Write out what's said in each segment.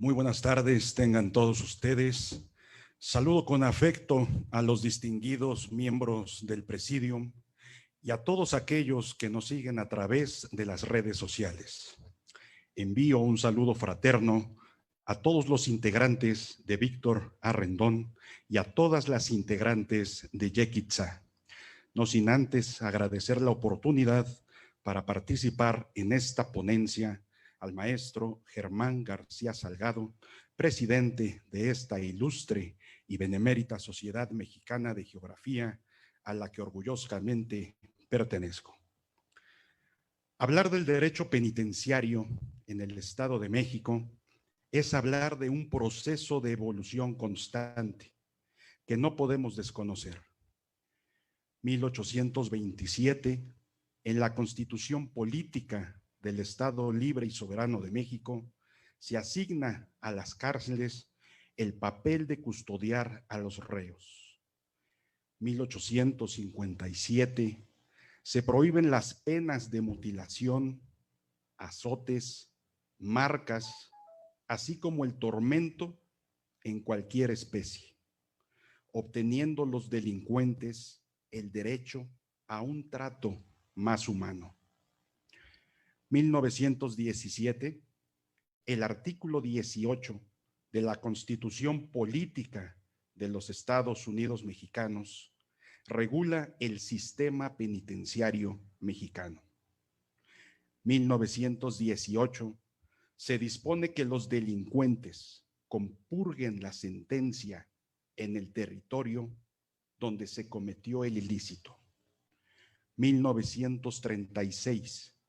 Muy buenas tardes, tengan todos ustedes. Saludo con afecto a los distinguidos miembros del Presidium y a todos aquellos que nos siguen a través de las redes sociales. Envío un saludo fraterno a todos los integrantes de Víctor Arrendón y a todas las integrantes de Yekitza, no sin antes agradecer la oportunidad para participar en esta ponencia al maestro Germán García Salgado, presidente de esta ilustre y benemérita Sociedad Mexicana de Geografía, a la que orgullosamente pertenezco. Hablar del derecho penitenciario en el Estado de México es hablar de un proceso de evolución constante que no podemos desconocer. 1827, en la Constitución Política del Estado Libre y Soberano de México, se asigna a las cárceles el papel de custodiar a los reos. 1857, se prohíben las penas de mutilación, azotes, marcas, así como el tormento en cualquier especie, obteniendo los delincuentes el derecho a un trato más humano. 1917, el artículo 18 de la Constitución Política de los Estados Unidos Mexicanos regula el sistema penitenciario mexicano. 1918, se dispone que los delincuentes compurguen la sentencia en el territorio donde se cometió el ilícito. 1936,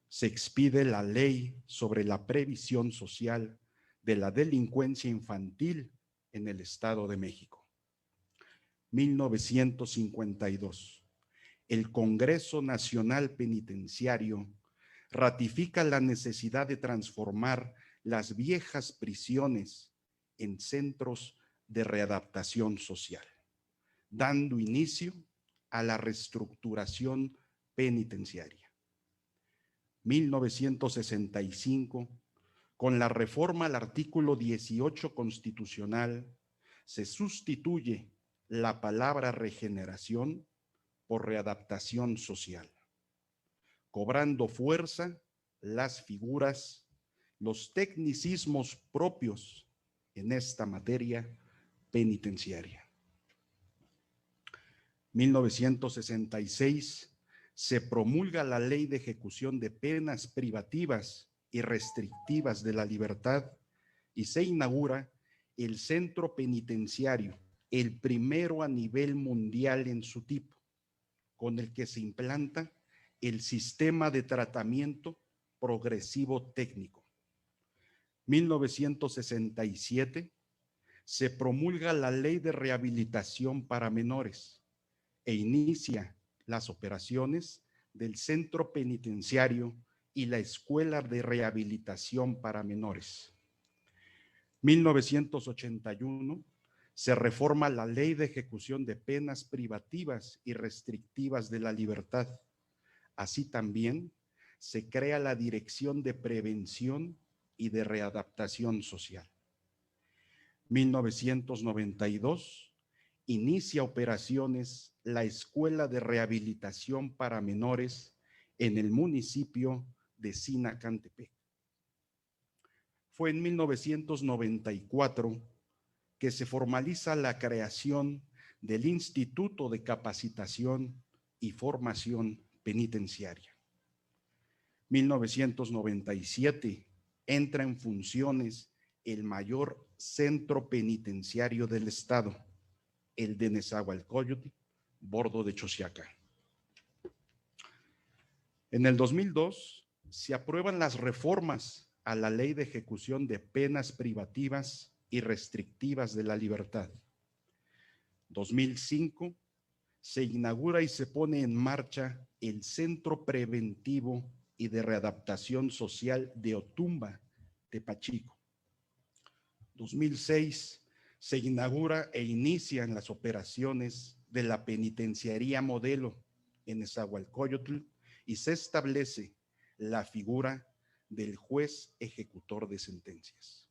se expide la Ley sobre la Previsión Social de la Delincuencia Infantil en el Estado de México. 1952, el Congreso Nacional Penitenciario ratifica la necesidad de transformar las viejas prisiones en centros de readaptación social, dando inicio a la reestructuración penitenciaria. 1965, con la reforma al artículo 18 constitucional, se sustituye la palabra regeneración por readaptación social, cobrando fuerza las figuras, los tecnicismos propios en esta materia penitenciaria. 1966, se promulga la Ley de Ejecución de Penas Privativas y Restrictivas de la Libertad y se inaugura el Centro Penitenciario, el primero a nivel mundial en su tipo, con el que se implanta el sistema de tratamiento progresivo técnico. 1967, se promulga la Ley de Rehabilitación para Menores e inicia las operaciones del Centro Penitenciario y la Escuela de Rehabilitación para Menores. 1981, se reforma la Ley de Ejecución de Penas Privativas y Restrictivas de la Libertad. Así también se crea la Dirección de Prevención y de Readaptación Social. 1992, inicia operaciones la Escuela de Rehabilitación para Menores en el municipio de Sinacantepec. Fue en 1994 que se formaliza la creación del Instituto de Capacitación y Formación Penitenciaria. 1997, entra en funciones el mayor centro penitenciario del estado, el de Nezahualcóyotl, bordo de Chosiaca. En el 2002 se aprueban las reformas a la Ley de Ejecución de Penas Privativas y Restrictivas de la Libertad. 2005 se inaugura y se pone en marcha el Centro Preventivo y de Readaptación Social de Otumba, Tepachico. 2006 se inaugura e inician las operaciones de la Penitenciaría Modelo en Nezahualcóyotl y se establece la figura del juez ejecutor de sentencias.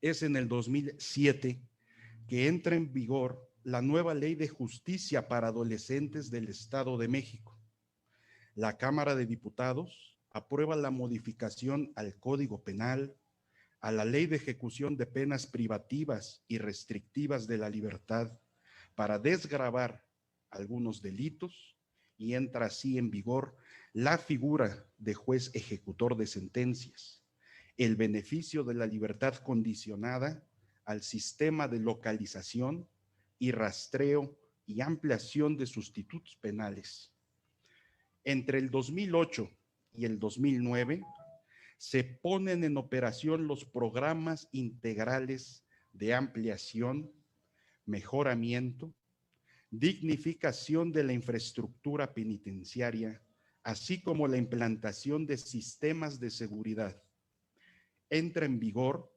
es en el 2007 que entra en vigor la nueva Ley de Justicia para Adolescentes del Estado de México. La Cámara de Diputados aprueba la modificación al Código Penal, a la Ley de Ejecución de Penas Privativas y Restrictivas de la Libertad para desgravar algunos delitos, y entra así en vigor la figura de juez ejecutor de sentencias, el beneficio de la libertad condicionada al sistema de localización y rastreo y ampliación de sustitutos penales. Entre el 2008 y el 2009 se ponen en operación los programas integrales de ampliación, mejoramiento, dignificación de la infraestructura penitenciaria, así como la implantación de sistemas de seguridad. Entra en vigor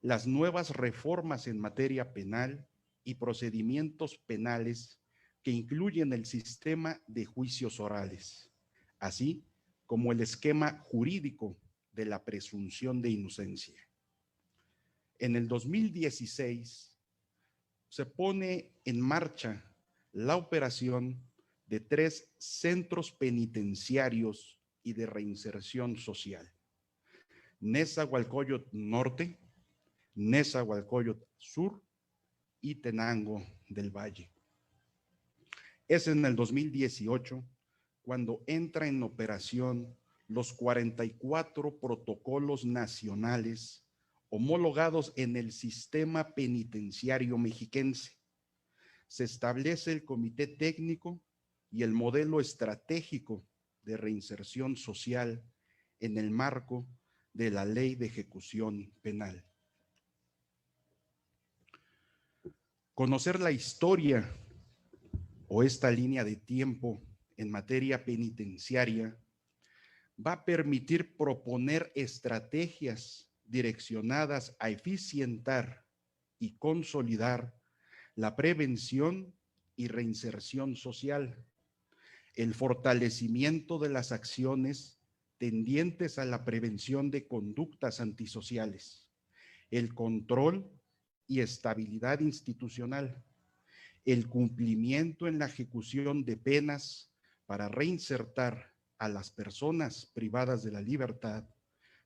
las nuevas reformas en materia penal y procedimientos penales que incluyen el sistema de juicios orales, así como el esquema jurídico de la presunción de inocencia. En el 2016 se pone en marcha la operación de 3 centros penitenciarios y de reinserción social: Nezahualcóyotl Norte, Nezahualcóyotl Sur y Tenango del Valle. Es en el 2018 cuando entra en operación los 44 protocolos nacionales homologados en el sistema penitenciario mexiquense. Se establece el comité técnico y el modelo estratégico de reinserción social en el marco de la Ley de Ejecución Penal. Conocer la historia o esta línea de tiempo en materia penitenciaria va a permitir proponer estrategias direccionadas a eficientar y consolidar la prevención y reinserción social, el fortalecimiento de las acciones tendientes a la prevención de conductas antisociales, el control y estabilidad institucional, el cumplimiento en la ejecución de penas para reinsertar a las personas privadas de la libertad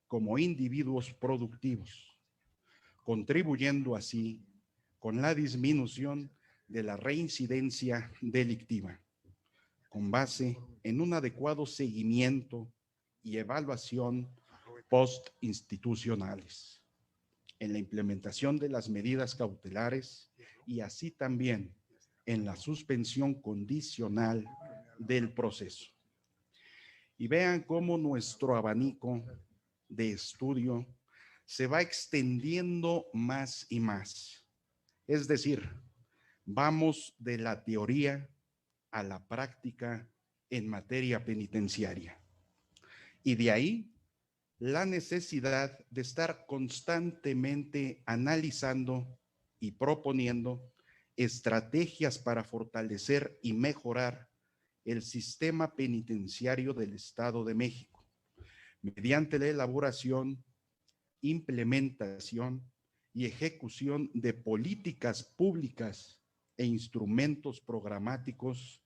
como individuos productivos, contribuyendo así con la disminución de la reincidencia delictiva, con base en un adecuado seguimiento y evaluación postinstitucionales, en la implementación de las medidas cautelares y así también en la suspensión condicional del proceso. Y vean cómo nuestro abanico de estudio se va extendiendo más y más. Es decir, vamos de la teoría a la práctica en materia penitenciaria. Y de ahí la necesidad de estar constantemente analizando y proponiendo estrategias para fortalecer y mejorar el sistema penitenciario del Estado de México, mediante la elaboración, implementación y ejecución de políticas públicas e instrumentos programáticos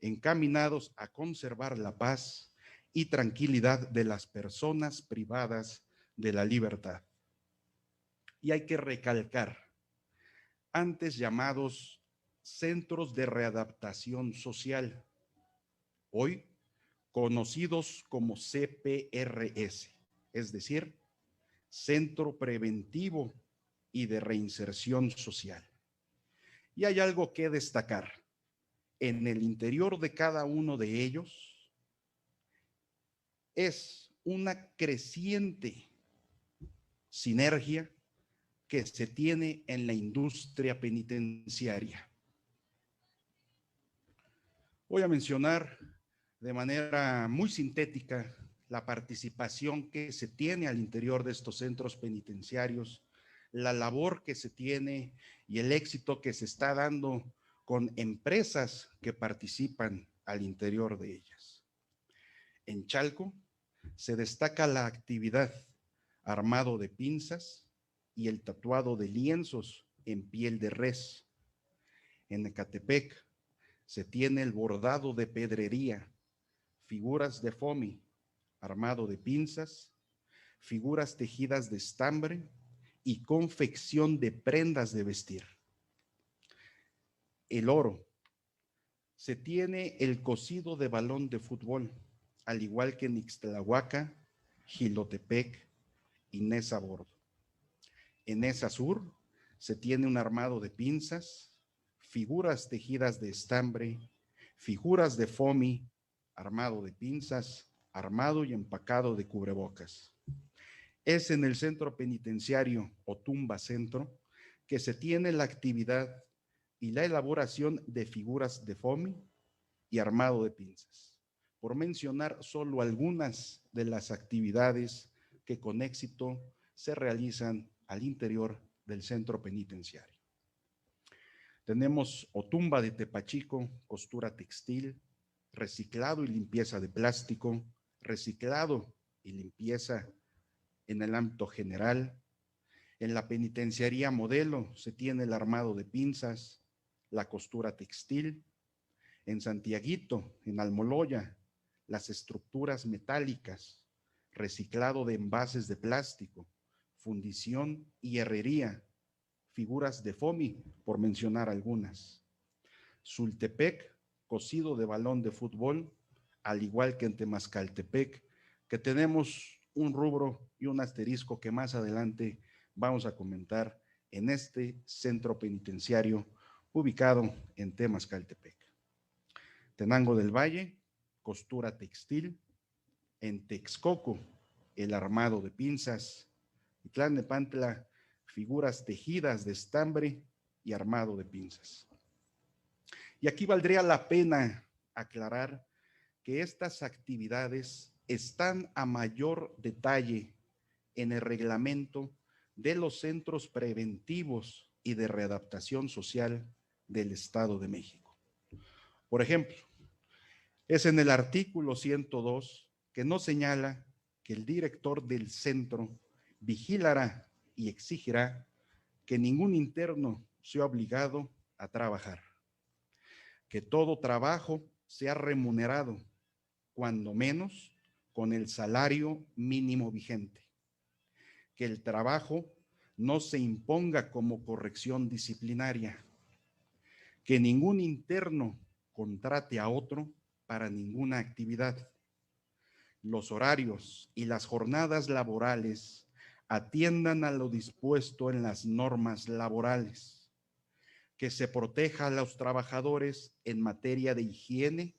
encaminados a conservar la paz y tranquilidad de las personas privadas de la libertad. Y hay que recalcar, antes llamados centros de readaptación social, hoy conocidos como CPRS, es decir, Centro Preventivo y de Reinserción Social. Y hay algo que destacar. En el interior de cada uno de ellos es una creciente sinergia que se tiene en la industria penitenciaria. Voy a mencionar de manera muy sintética la participación que se tiene al interior de estos centros penitenciarios, la labor que se tiene y el éxito que se está dando con empresas que participan al interior de ellas. En Chalco se destaca la actividad Armado de Pinzas y el tatuado de lienzos en piel de res. En Ecatepec se tiene el bordado de pedrería, figuras de foamy, armado de pinzas, figuras tejidas de estambre y confección de prendas de vestir. El oro. Se tiene el cocido de balón de fútbol, al igual que en Ixtlahuaca, Jilotepec y Neza Bordo. En Neza Sur se tiene un armado de pinzas, figuras tejidas de estambre, figuras de foamy, armado de pinzas, armado y empacado de cubrebocas. Es en el centro penitenciario Otumba Centro que se tiene la actividad y la elaboración de figuras de foamy y armado de pinzas, por mencionar solo algunas de las actividades que con éxito se realizan al interior del centro penitenciario. Tenemos Otumba de Tepachico, costura textil, reciclado y limpieza de plástico, reciclado y limpieza en el ámbito general. En la penitenciaría Modelo se tiene el armado de pinzas, la costura textil. En Santiaguito, en Almoloya, las estructuras metálicas, reciclado de envases de plástico, fundición y herrería, figuras de foamy, por mencionar algunas. Sultepec, cocido de balón de fútbol, al igual que en Temascaltepec, que tenemos un rubro y un asterisco que más adelante vamos a comentar en este centro penitenciario ubicado en Temascaltepec. Tenango del Valle, costura textil. En Texcoco, el armado de pinzas. Y Tlalnepantla, figuras tejidas de estambre y armado de pinzas. Y aquí valdría la pena aclarar que estas actividades están a mayor detalle en el reglamento de los centros preventivos y de readaptación social del Estado de México. Por ejemplo, es en el artículo 102 que nos señala que el director del centro vigilará y exigirá que ningún interno sea obligado a trabajar, que todo trabajo sea remunerado, cuando menos con el salario mínimo vigente, que el trabajo no se imponga como corrección disciplinaria, que ningún interno contrate a otro para ninguna actividad. Los horarios y las jornadas laborales atiendan a lo dispuesto en las normas laborales, que se proteja a los trabajadores en materia de higiene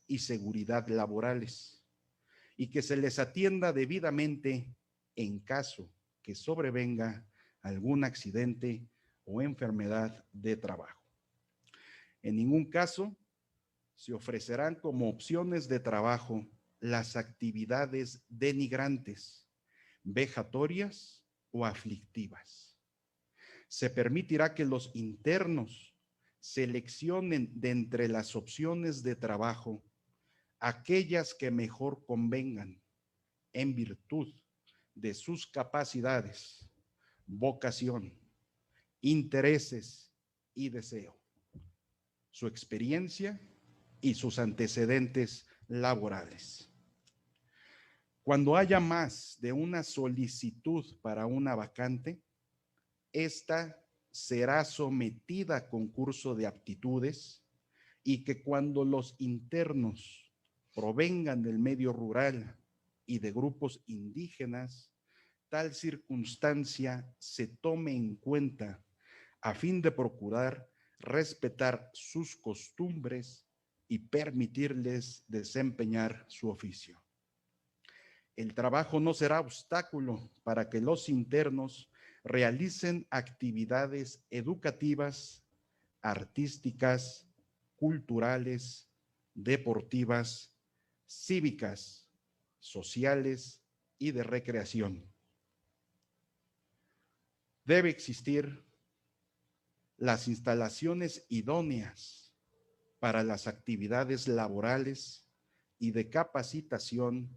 y seguridad laborales, y que se les atienda debidamente en caso que sobrevenga algún accidente o enfermedad de trabajo. En ningún caso se ofrecerán como opciones de trabajo las actividades denigrantes, vejatorias o aflictivas. Se permitirá que los internos seleccionen de entre las opciones de trabajo aquellas que mejor convengan en virtud de sus capacidades, vocación, intereses y deseo, su experiencia y sus antecedentes laborales. Cuando haya más de una solicitud para una vacante, esta será sometida a concurso de aptitudes, y que cuando los internos provengan del medio rural y de grupos indígenas, tal circunstancia se tome en cuenta a fin de procurar respetar sus costumbres y permitirles desempeñar su oficio. El trabajo no será obstáculo para que los internos realicen actividades educativas, artísticas, culturales, deportivas, cívicas, sociales y de recreación. Debe existir las instalaciones idóneas para las actividades laborales y de capacitación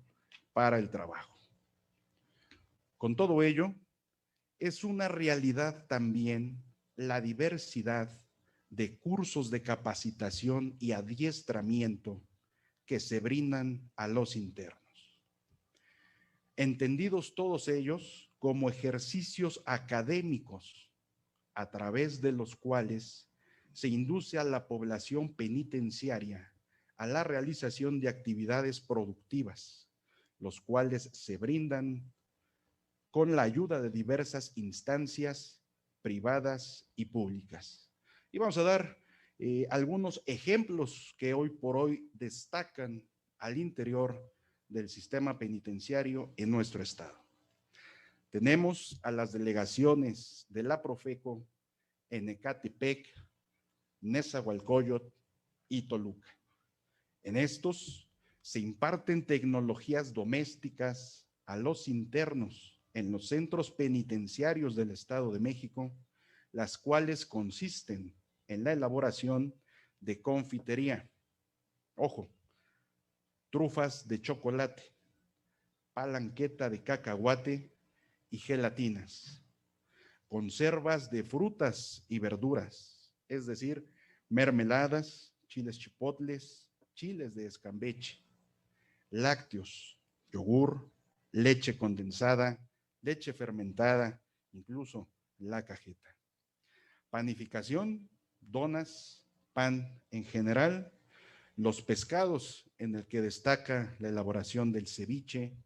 para el trabajo. Con todo ello, Es una realidad también la diversidad de cursos de capacitación y adiestramiento que se brindan a los internos, entendidos todos ellos como ejercicios académicos a través de los cuales se induce a la población penitenciaria a la realización de actividades productivas, los cuales se brindan con la ayuda de diversas instancias privadas y públicas. Y vamos a dar algunos ejemplos que hoy por hoy destacan al interior del sistema penitenciario en nuestro estado. Tenemos a las delegaciones de la Profeco en Ecatepec, Nezahualcóyotl y Toluca. En estos se imparten tecnologías domésticas a los internos en los centros penitenciarios del Estado de México, las cuales consisten en la elaboración de confitería, ojo, trufas de chocolate, palanqueta de cacahuate y gelatinas, conservas de frutas y verduras, es decir, mermeladas, chiles chipotles, chiles de escambeche, lácteos, yogur, leche condensada, leche fermentada, incluso la cajeta. Panificación, donas, pan en general, los pescados en el que destaca la elaboración del ceviche,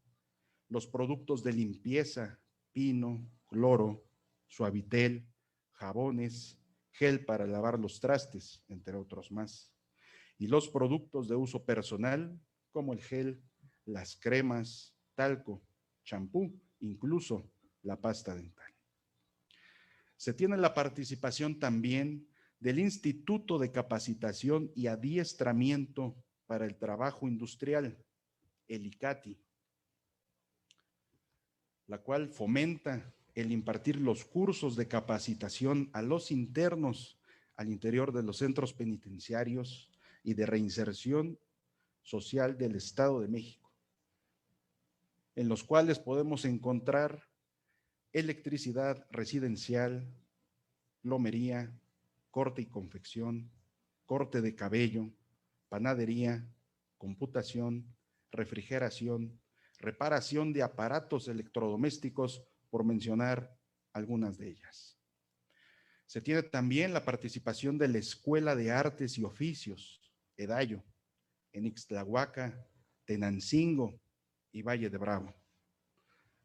los productos de limpieza, pino, cloro, suavitel, jabones, gel para lavar los trastes, entre otros más. Y los productos de uso personal, como el gel, las cremas, talco, champú, incluso la pasta dental. Se tiene la participación también del Instituto de Capacitación y Adiestramiento para el Trabajo Industrial, el ICATI, la cual fomenta el impartir los cursos de capacitación a los internos al interior de los centros penitenciarios y de reinserción social del Estado de México, en los cuales podemos encontrar electricidad residencial, plomería, corte y confección, corte de cabello, panadería, computación, refrigeración, reparación de aparatos electrodomésticos, por mencionar algunas de ellas. Se tiene también la participación de la Escuela de Artes y Oficios, EDAYO, en Ixtlahuaca, Tenancingo y Valle de Bravo,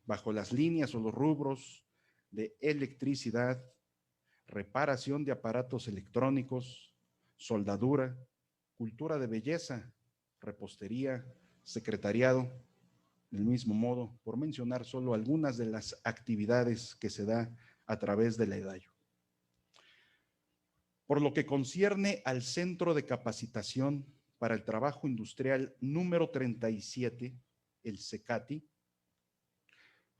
bajo las líneas o los rubros de electricidad, reparación de aparatos electrónicos, soldadura, cultura de belleza, repostería, secretariado, del mismo modo, por mencionar solo algunas de las actividades que se da a través de la EDAYO. Por lo que concierne al Centro de Capacitación para el Trabajo Industrial número 37, el CECATI,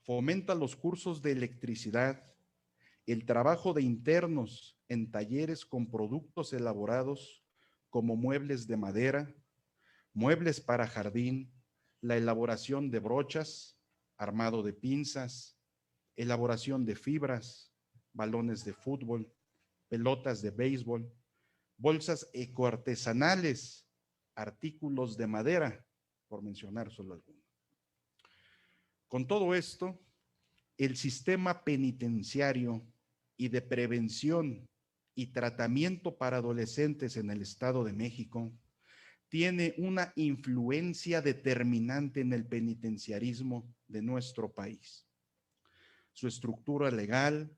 fomenta los cursos de electricidad, el trabajo de internos en talleres con productos elaborados como muebles de madera, muebles para jardín, la elaboración de brochas, armado de pinzas, elaboración de fibras, balones de fútbol, pelotas de béisbol, bolsas ecoartesanales, artículos de madera, por mencionar solo algunos. Con todo esto, el sistema penitenciario y de prevención y tratamiento para adolescentes en el Estado de México tiene una influencia determinante en el penitenciarismo de nuestro país. Su estructura legal,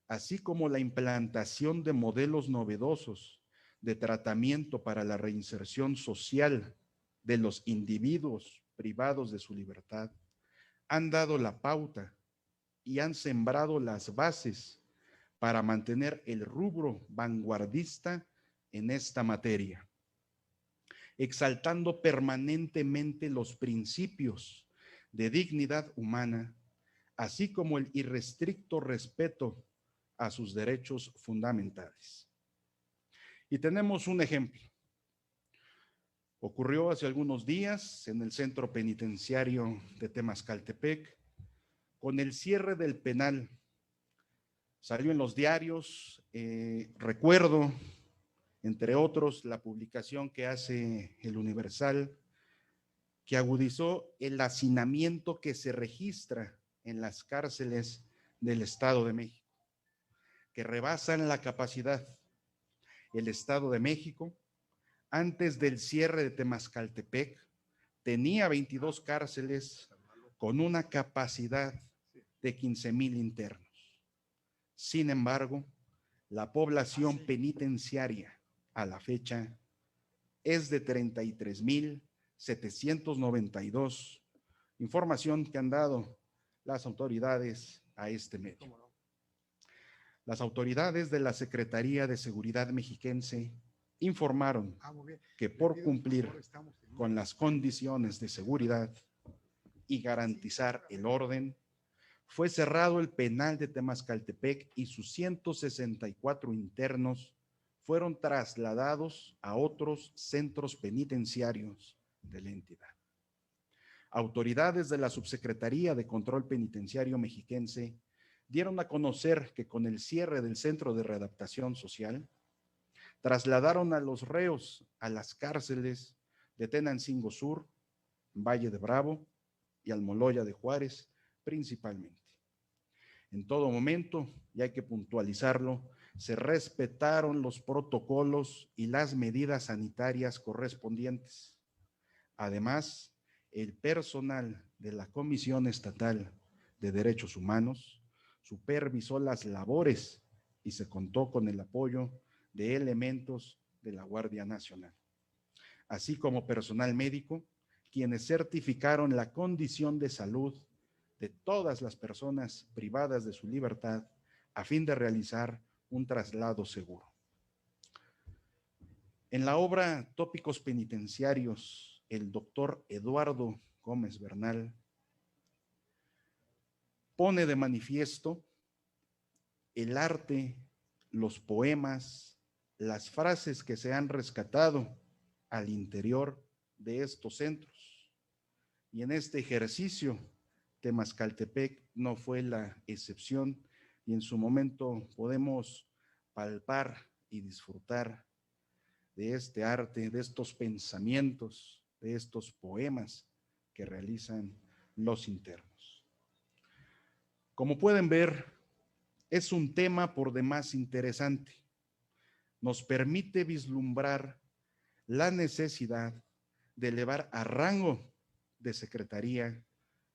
así como la implantación de modelos novedosos de tratamiento para la reinserción social de los individuos privados de su libertad, han dado la pauta y han sembrado las bases para mantener el rubro vanguardista en esta materia, exaltando permanentemente los principios de dignidad humana, así como el irrestricto respeto a sus derechos fundamentales. Y tenemos un ejemplo. Ocurrió hace algunos días en el centro penitenciario de Temascaltepec, con el cierre del penal Salió en los diarios, recuerdo, entre otros, la publicación que hace el Universal, que agudizó el hacinamiento que se registra en las cárceles del Estado de México, que rebasan la capacidad. El Estado de México, antes del cierre de Temascaltepec, tenía 22 cárceles con una capacidad de 15,000 internos. Sin embargo, la población penitenciaria a la fecha es de 33,792, información que han dado las autoridades a este medio. Las autoridades de la Secretaría de Seguridad mexiquense informaron que por cumplir con las condiciones de seguridad y garantizar el orden, fue cerrado el penal de Temascaltepec y sus 164 internos fueron trasladados a otros centros penitenciarios de la entidad. Autoridades de la Subsecretaría de Control Penitenciario mexiquense dieron a conocer que con el cierre del Centro de Readaptación Social, trasladaron a los reos a las cárceles de Tenancingo Sur, Valle de Bravo y Almoloya de Juárez principalmente. En todo momento, y hay que puntualizarlo, se respetaron los protocolos y las medidas sanitarias correspondientes. Además, el personal de la Comisión Estatal de Derechos Humanos supervisó las labores y se contó con el apoyo de elementos de la Guardia Nacional, así como personal médico, quienes certificaron la condición de salud de todas las personas privadas de su libertad a fin de realizar un traslado seguro. En la obra Tópicos Penitenciarios, el doctor Eduardo Gómez Bernal pone de manifiesto el arte, los poemas, las frases que se han rescatado al interior de estos centros. Y en este ejercicio, Temascaltepec no fue la excepción, y en su momento podemos palpar y disfrutar de este arte, de estos pensamientos, de estos poemas que realizan los internos. Como pueden ver, es un tema por demás interesante. Nos permite vislumbrar la necesidad de elevar a rango de secretaría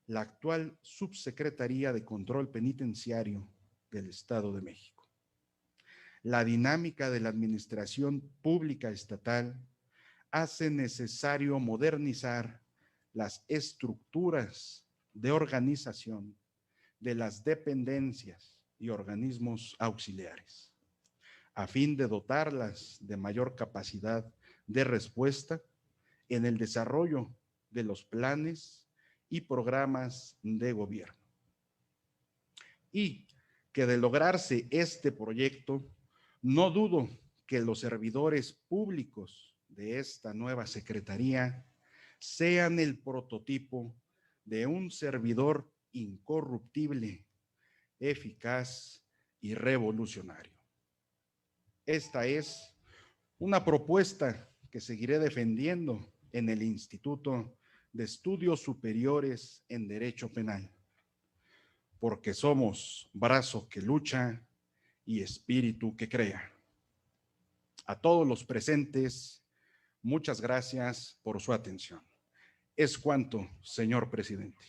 la actual Subsecretaría de Control Penitenciario del Estado de México. La dinámica de la administración pública estatal hace necesario modernizar las estructuras de organización de las dependencias y organismos auxiliares, a fin de dotarlas de mayor capacidad de respuesta en el desarrollo de los planes y programas de gobierno. Y que de lograrse este proyecto, no dudo que los servidores públicos de esta nueva secretaría sean el prototipo de un servidor incorruptible, eficaz y revolucionario. Esta es una propuesta que seguiré defendiendo en el Instituto de Estudios Superiores en Derecho Penal, porque somos brazo que lucha y espíritu que crea. A todos los presentes, muchas gracias por su atención. Es cuanto, señor presidente.